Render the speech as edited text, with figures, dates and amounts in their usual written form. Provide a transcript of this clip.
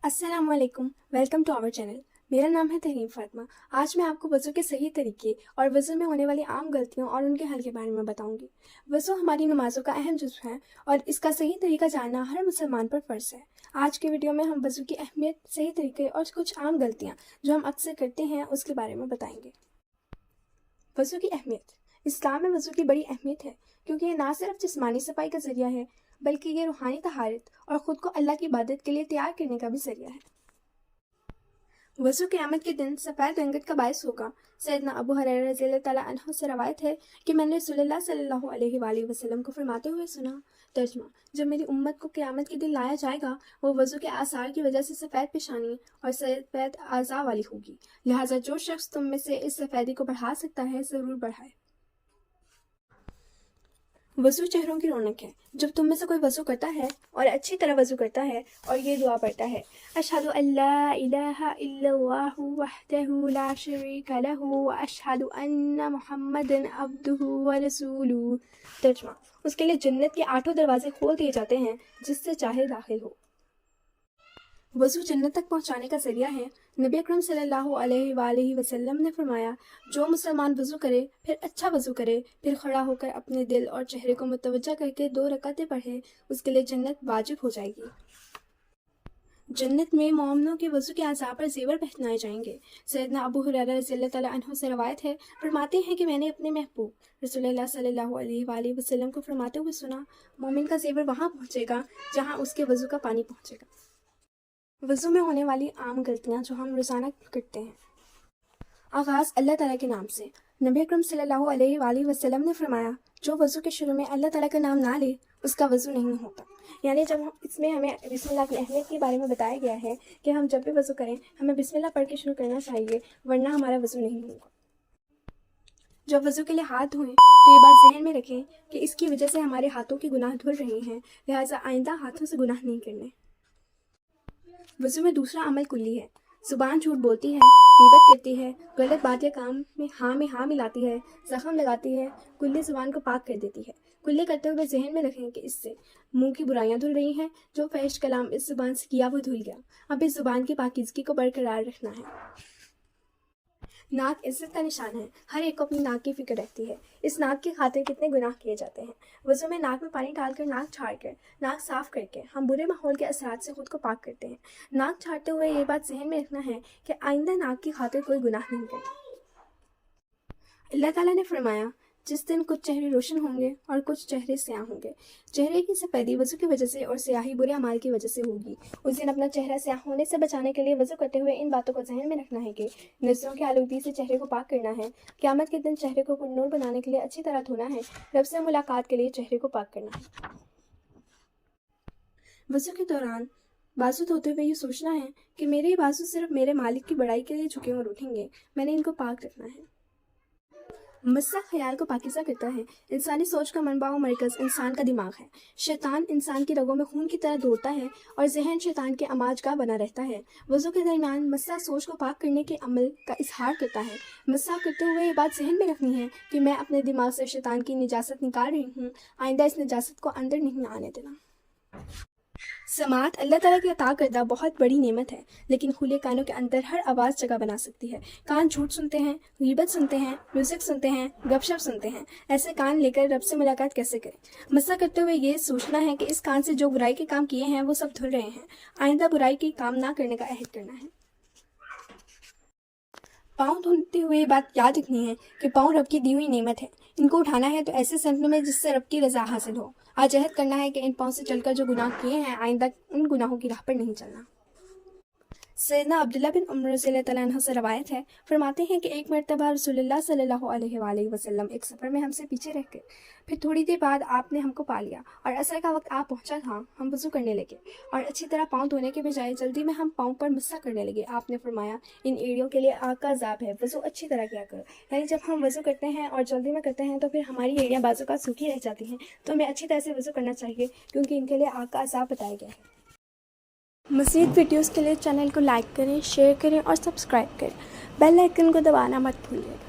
अस्सलाम वालेकुम, welcome to our channel. मेरा नाम है तहरीम फातिमा। आज मैं आपको वज़ू के सही तरीके और वज़ू में होने वाली आम गलतियों और उनके हल के बारे में बताऊंगी। वज़ू हमारी नमाज़ों का अहम जुज़्व है और इसका सही तरीका जानना हर मुसलमान पर फ़र्ज़ है। आज के वीडियो में हम वज़ू की अहमियत, सही तरीके और कुछ आम गलतियाँ जो हम अक्सर करते हैं उसके बारे में बताएंगे। वज़ू की अहमियत। इस्लाम में वज़ू की बड़ी अहमियत है क्योंकि ये ना सिर्फ जिस्मानी सफाई का ज़रिया है बल्कि ये रूहानी तहारत और ख़ुद को अल्लाह की इबादत के लिए तैयार करने का भी ज़रिया है। वज़ू क़यामत के दिन सफ़ेद रंगत का बायस होगा। सैयदना अबू हुरैरा रज़ियल्लाहु तआला अन्हु से रवायत है कि मैंने रसूलुल्लाह सल्लल्लाहु अलैहि वसल्लम को फरमाते हुए सुना। तर्जुमा: जब मेरी उम्मत को क़यामत के दिन लाया जाएगा वो वज़ू के आसार की वजह से सफ़ेद पेशानी और सफ़ेद आज़ा वाली होगी, लिहाजा जो शख्स तुम में से इस सफ़ेदी को बढ़ा सकता है ज़रूर बढ़ाए। वज़ू चेहरों की रौनक है। जब तुम में से कोई वज़ू करता है और अच्छी तरह वज़ू करता है और ये दुआ पढ़ता है, अशहदु अल्ला इलाहा इल्लल्लाहु वहदहु ला शरीका लहु व अशहदु अन्ना मुहम्मदन अब्दुहु व रसूलुहु। तर्जुमा: उसके लिए जन्नत के 8 दरवाजे खोल दिए जाते हैं, जिससे चाहे दाखिल हो। वज़ू जन्नत तक पहुँचाने का ज़रिया है। नबी अकरम सल्लल्लाहु अलैहि वसल्लम ने फरमाया, जो मुसलमान वज़ू करे, फिर अच्छा वज़ू करे, फिर खड़ा होकर अपने दिल और चेहरे को मुतवज्जा करके 2 रकातें पढ़े, उसके लिए जन्नत वाजिब हो जाएगी। जन्नत में मोमिनों के वज़ू के आज़ा पर ज़ेवर पहनाए जाएंगे। सैयदना अबू हुरैरा रज़ियल्लाहु तआला अन्हु से रवायत है, फरमाते हैं कि मैंने अपने महबूब रसूलुल्लाह सल्लल्लाहु अलैहि वसल्लम को फरमाते हुए सुना, मोमिन का ज़ेवर वहाँ पहुँचेगा जहाँ उसके वज़ू का पानी पहुँचेगा। वज़ू में होने वाली आम गलतियाँ जो हम रोज़ाना करते हैं। आगाज़ अल्लाह ताला के नाम से। नबी अकरम सल्लल्लाहु अलैहि वसल्लम ने फरमाया, जो वज़ू के शुरू में अल्लाह ताला का नाम ना ले उसका वज़ू नहीं होता। यानी जब हम इसमें हमें बिस्मिल्लाह की अहमियत के बारे में बताया गया है कि हम जब भी वज़ू करें हमें बिस्मिल्लाह पढ़ के शुरू करना चाहिए, वरना हमारा वज़ू नहीं होगा। जब वज़ू के लिए हाथ धोएं तो ये बात जहन में रखें कि इसकी वजह से हमारे हाथों के गुनाह धुल रहे हैं, लिहाजा आइंदा हाथों से गुनाह नहीं करने। वज़ू में दूसरा अमल कुल्ली है। ज़ुबान झूठ बोलती है, गीबत करती है, गलत बात या काम में हाँ मिलाती है, ज़ख्म लगाती है। कुल्ली ज़ुबान को पाक कर देती है। कुल्ली करते हुए जहन में रखें कि इससे मुंह की बुराइयां धुल रही हैं। जो फहश कलाम इस ज़ुबान से किया वो धुल गया। अब इस ज़ुबान की पाकीज़गी को बरकरार रखना है। नाक इज्जत का निशान है। हर एक को अपनी नाक की फिक्र रहती है। इस नाक की खातिर कितने गुनाह किए जाते हैं। वज़ू में नाक में पानी डालकर, नाक छाड़कर, नाक साफ करके हम बुरे माहौल के असरात से खुद को पाक करते हैं। नाक छाड़ते हुए ये बात जहन में रखना है कि आइंदा नाक की खातिर कोई गुनाह नहीं करना। अल्लाह ताला ने फरमाया, जिस दिन कुछ चेहरे रोशन होंगे और कुछ चेहरे स्याह होंगे। चेहरे की सफ़ेदी वज़ू की वजह से और स्याही बुरे अमाल की वजह से होगी। उस दिन अपना चेहरा स्याह होने से बचाने के लिए वज़ू करते हुए इन बातों को जहन में रखना है कि नज़रों की आलूदगी से चेहरे को पाक करना है। क़यामत के दिन चेहरे को पुरनूर बनाने के लिए अच्छी तरह धोना है। रब से मुलाकात के लिए चेहरे को पाक करना है। वज़ू के दौरान बाजू धोते हुए ये सोचना है कि मेरे ये बाजू सिर्फ मेरे मालिक की बड़ाई के लिए झुके और उठेंगे, मैंने इनको पाक रखना है। मस्सा ख्याल को पाकीज़ा करता है। इंसानी सोच का मनबा और मरकज़ इंसान का दिमाग है। शैतान इंसान की रगों में खून की तरह दौड़ता है और जहन शैतान के अमाजगाह बना रहता है। वज़ू के दरमियान मस्सा सोच को पाक करने के अमल का इजहार करता है। मस्सा करते हुए ये बात जहन में रखनी है कि मैं अपने दिमाग से शैतान की निजासत निकाल रही हूँ, आइंदा इस निजासत को अंदर नहीं आने देना। समात अल्लाह ताला की अता करदा बहुत बड़ी नेमत है, लेकिन खुले कानों के अंदर हर आवाज़ जगह बना सकती है। कान झूठ सुनते हैं, गीबत सुनते हैं, म्यूज़िक सुनते हैं, गपशप सुनते हैं। ऐसे कान लेकर रब से मुलाकात कैसे करें। मस्सा करते हुए ये सोचना है कि इस कान से जो बुराई के काम किए हैं वो सब धुल रहे हैं, आइंदा बुराई के काम ना करने का अहद करना है। पाँव धोते हुए ये बात याद रखनी है कि पाँव रब की दी हुई नेमत है। इनको उठाना है तो ऐसे संतों में जिससे रब की रज़ा हासिल हो। आज अहद करना है कि इन पाँव से चलकर जो गुनाह किए हैं आइंदा उन गुनाहों की राह पर नहीं चलना। सैयदना अब्दुल्लाह बिन उमर रज़ियल्लाहु तआला अन्हु से रवायत है, फरमाते हैं कि एक मरतबा रसूलुल्लाह सल्लल्लाहु अलैहि वसल्लम एक सफ़र में हमसे पीछे रह गए। फिर थोड़ी देर बाद आपने हमको पा लिया और असर का वक्त आ पहुंचा था। हम वज़ू करने लगे और अच्छी तरह पाँव धोने के बजाय जल्दी में हम पाँव पर मस्सा करने लगे। आपने फरमाया, इन एड़ियों के लिए आग का अज़ाब है, वज़ू अच्छी तरह किया करो। यानी जब हम वज़ू करते हैं और जल्दी में करते हैं तो फिर हमारी एड़ियाँ बाजू का सूखी रह जाती हैं, तो हमें अच्छी तरह से वज़ू करना चाहिए क्योंकि इनके लिए आग का अज़ाब बताया गया है। मज़ीद वीडियोज़ के लिए चैनल को लाइक करें, शेयर करें और सब्सक्राइब करें। बेल आइकन को दबाना मत भूलिएगा।